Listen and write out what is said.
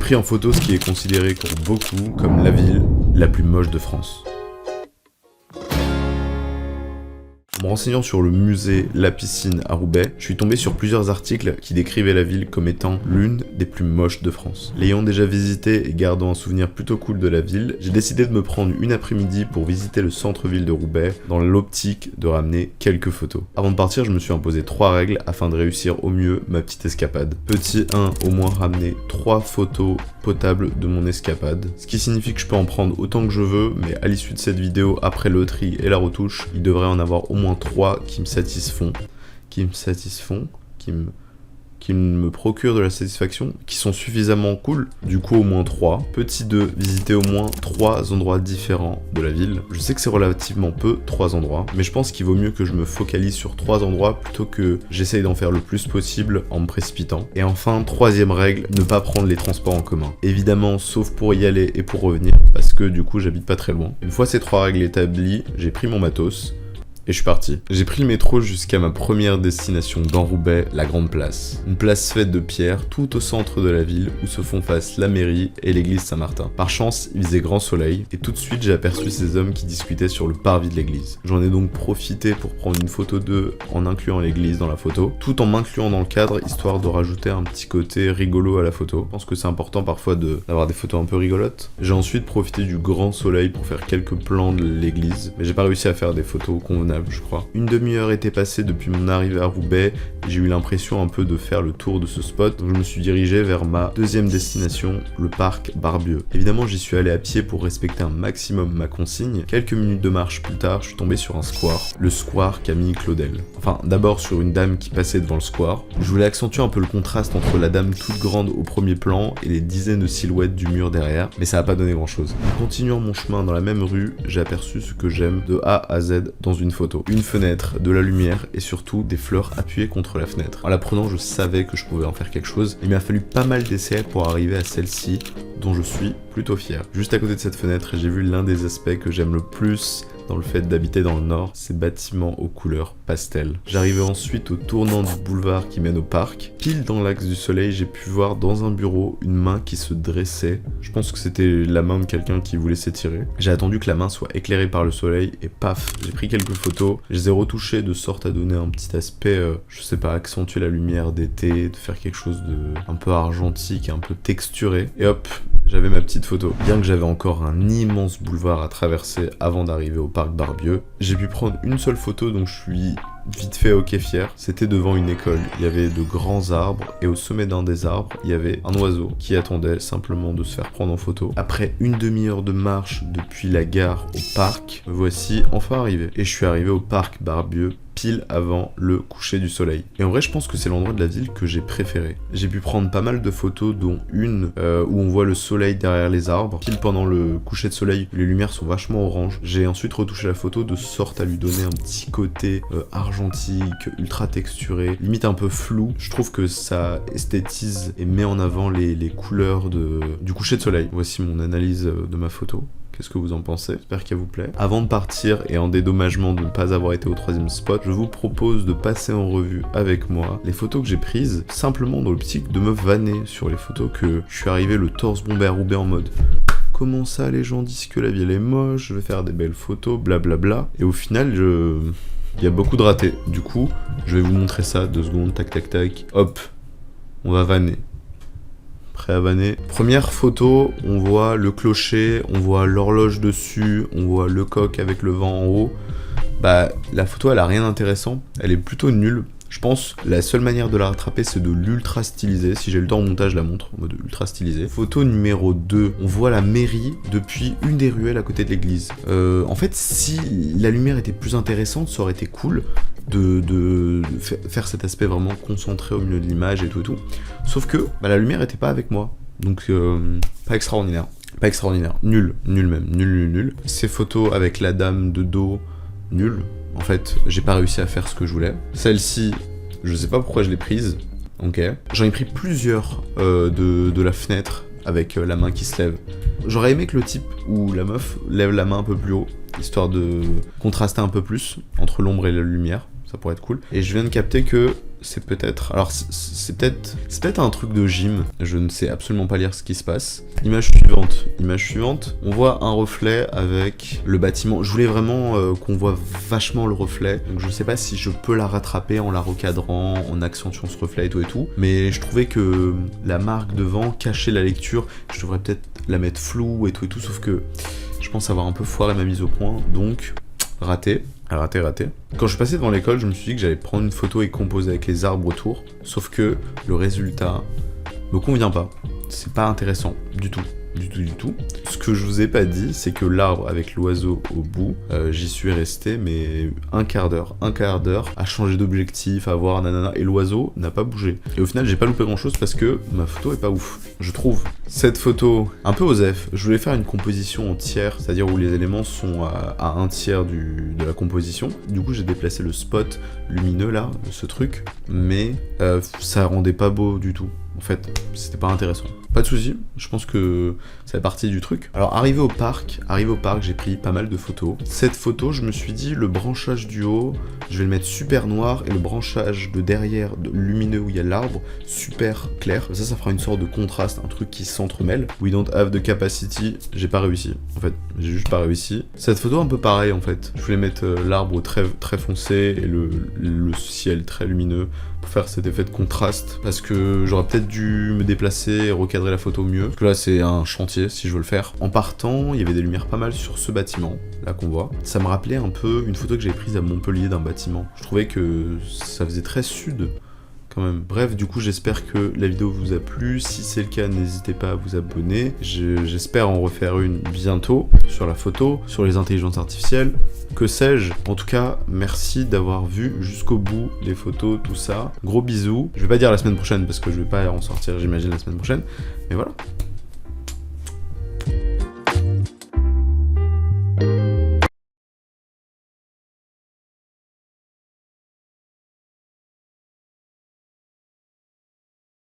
pris en photo ce qui est considéré pour beaucoup comme la ville la plus moche de France. En me renseignant sur le musée La Piscine à Roubaix, je suis tombé sur plusieurs articles qui décrivaient la ville comme étant l'une des plus moches de France. L'ayant déjà visité et gardant un souvenir plutôt cool de la ville, j'ai décidé de me prendre une après-midi pour visiter le centre-ville de Roubaix dans l'optique de ramener quelques photos. Avant de partir, je me suis imposé 3 règles afin de réussir au mieux ma petite escapade. Petit 1, au moins ramener 3 photos potables de mon escapade, ce qui signifie que je peux en prendre autant que je veux, mais à l'issue de cette vidéo, après le tri et la retouche, il devrait en avoir au moins 3 qui me satisfont, qui me procurent de la satisfaction, qui sont suffisamment cool, du coup au moins 3. Petit 2, visiter au moins 3 endroits différents de la ville. Je sais que c'est relativement peu, 3 endroits, mais je pense qu'il vaut mieux que je me focalise sur 3 endroits plutôt que j'essaye d'en faire le plus possible en me précipitant. Et enfin, 3e règle, ne pas prendre les transports en commun. Évidemment, sauf pour y aller et pour revenir, parce que du coup j'habite pas très loin. Une fois ces 3 règles établies, j'ai pris mon matos, et je suis parti. J'ai pris le métro jusqu'à ma première destination dans Roubaix, la Grande Place. Une place faite de pierre tout au centre de la ville où se font face la mairie et l'église Saint-Martin. Par chance, il faisait grand soleil et tout de suite j'ai aperçu ces hommes qui discutaient sur le parvis de l'église. J'en ai donc profité pour prendre une photo d'eux en incluant l'église dans la photo, tout en m'incluant dans le cadre histoire de rajouter un petit côté rigolo à la photo. Je pense que c'est important parfois d'avoir des photos un peu rigolotes. J'ai ensuite profité du grand soleil pour faire quelques plans de l'église, mais j'ai pas réussi à faire des photos convenables, je crois. Une demi-heure était passée depuis mon arrivée à Roubaix et j'ai eu l'impression un peu de faire le tour de ce spot, donc je me suis dirigé vers ma 2e destination, le parc Barbieux. Évidemment, j'y suis allé à pied pour respecter un maximum ma consigne. Quelques minutes de marche plus tard, je suis tombé sur un square, le square Camille Claudel. Enfin, d'abord sur une dame qui passait devant le square. Je voulais accentuer un peu le contraste entre la dame toute grande au premier plan et les dizaines de silhouettes du mur derrière, mais ça a pas donné grand chose. En continuant mon chemin dans la même rue, j'ai aperçu ce que j'aime de A à Z dans une photo. Une fenêtre, de la lumière et surtout des fleurs appuyées contre la fenêtre. En la prenant, je savais que je pouvais en faire quelque chose. Il m'a fallu pas mal d'essais pour arriver à celle-ci, dont je suis plutôt fier. Juste à côté de cette fenêtre, j'ai vu l'un des aspects que j'aime le plus dans le fait d'habiter dans le nord, ces bâtiments aux couleurs pastel. J'arrivais ensuite au tournant du boulevard qui mène au parc. Pile dans l'axe du soleil, j'ai pu voir dans un bureau une main qui se dressait. Je pense que c'était la main de quelqu'un qui voulait s'étirer. J'ai attendu que la main soit éclairée par le soleil et paf, j'ai pris quelques photos. Je les ai retouchées de sorte à donner un petit aspect, je sais pas, accentuer la lumière d'été, de faire quelque chose de un peu argentique, un peu texturé. Et hop, j'avais ma petite photo. Bien que j'avais encore un immense boulevard à traverser avant d'arriver au parc Barbieux, j'ai pu prendre une seule photo dont je suis vite fait ok fier. C'était devant une école. Il y avait de grands arbres et au sommet d'un des arbres, il y avait un oiseau qui attendait simplement de se faire prendre en photo. Après une demi-heure de marche depuis la gare au parc, me voici enfin arrivé. Et je suis arrivé au parc Barbieux pile avant le coucher du soleil. Et en vrai, je pense que c'est l'endroit de la ville que j'ai préféré. J'ai pu prendre pas mal de photos, dont une où on voit le soleil derrière les arbres, pile pendant le coucher de soleil, où les lumières sont vachement oranges. J'ai ensuite retouché la photo de sorte à lui donner un petit côté argentique, ultra texturé, limite un peu flou. Je trouve que ça esthétise et met en avant les couleurs du coucher de soleil. Voici mon analyse de ma photo. Qu'est-ce que vous en pensez? J'espère qu'elle vous plaît. Avant de partir et en dédommagement de ne pas avoir été au 3e spot, je vous propose de passer en revue avec moi les photos que j'ai prises, simplement dans l'optique de me vanner sur les photos que je suis arrivé le torse bombé à Roubaix en mode comment ça les gens disent que la ville est moche, je vais faire des belles photos, blablabla. Et au final, il y a beaucoup de ratés. Du coup, je vais vous montrer ça, 2 secondes, tac tac tac, hop, on va vanner. Prêt à vanner. Première photo, on voit le clocher, on voit l'horloge dessus, on voit le coq avec le vent en haut. Bah, la photo, elle a rien d'intéressant, elle est plutôt nulle. Je pense la seule manière de la rattraper, c'est de l'ultra styliser. Si j'ai le temps au montage, je la montre en mode ultra stylisé. Photo numéro 2, on voit la mairie depuis une des ruelles à côté de l'église. En fait, si la lumière était plus intéressante, ça aurait été cool de faire cet aspect vraiment concentré au milieu de l'image et tout. Sauf que la lumière était pas avec moi. Donc, pas extraordinaire. Pas extraordinaire. Nul même. Nul. Ces photos avec la dame de dos, nul. En fait, j'ai pas réussi à faire ce que je voulais. Celle-ci, je sais pas pourquoi je l'ai prise. Ok. J'en ai pris plusieurs de la fenêtre avec la main qui se lève. J'aurais aimé que le type ou la meuf lève la main un peu plus haut, histoire de contraster un peu plus entre l'ombre et la lumière. Ça pourrait être cool. Et je viens de capter que c'est peut-être... Alors, c'est peut-être un truc de gym. Je ne sais absolument pas lire ce qui se passe. Image suivante. On voit un reflet avec le bâtiment. Je voulais vraiment qu'on voit vachement le reflet. Donc, je sais pas si je peux la rattraper en la recadrant, en accentuant ce reflet et tout. Mais je trouvais que la marque devant cachait la lecture. Je devrais peut-être la mettre floue et tout. Sauf que je pense avoir un peu foiré ma mise au point. Donc, raté. Quand je suis passé devant l'école, je me suis dit que j'allais prendre une photo et composer avec les arbres autour. Sauf que le résultat me convient pas. C'est pas intéressant du tout. Ce que je vous ai pas dit, c'est que l'arbre avec l'oiseau au bout, j'y suis resté mais un quart d'heure à changer d'objectif, à voir nanana, et l'oiseau n'a pas bougé. Et au final, j'ai pas loupé grand chose parce que ma photo est pas ouf, je trouve. Cette photo, un peu osef, je voulais faire une composition en tiers, c'est-à-dire où les éléments sont à un tiers de la composition. Du coup, j'ai déplacé le spot lumineux là, ce truc, mais ça rendait pas beau du tout. En fait, c'était pas intéressant. Pas de soucis, je pense que ça fait partie du truc. Alors, arrivé au parc, j'ai pris pas mal de photos. Cette photo, je me suis dit, le branchage du haut, je vais le mettre super noir, et le branchage de derrière, lumineux où il y a l'arbre, super clair. Ça fera une sorte de contraste, un truc qui s'entremêle. We don't have the capacity, j'ai pas réussi. En fait, j'ai juste pas réussi. Cette photo, un peu pareil, en fait. Je voulais mettre l'arbre très foncé, et le ciel très lumineux, pour faire cet effet de contraste, parce que j'aurais peut-être dû me déplacer et recadrer la photo mieux, parce que là c'est un chantier si je veux le faire. En partant, il y avait des lumières pas mal sur ce bâtiment, là qu'on voit. Ça me rappelait un peu une photo que j'avais prise à Montpellier d'un bâtiment. Je trouvais que ça faisait très sud, quand même. Bref, du coup, j'espère que la vidéo vous a plu. Si c'est le cas, n'hésitez pas à vous abonner. J'espère en refaire une bientôt sur la photo, sur les intelligences artificielles. Que sais-je? En tout cas, merci d'avoir vu jusqu'au bout les photos, tout ça. Gros bisous. Je vais pas dire la semaine prochaine parce que je vais pas en sortir, j'imagine, la semaine prochaine. Mais voilà.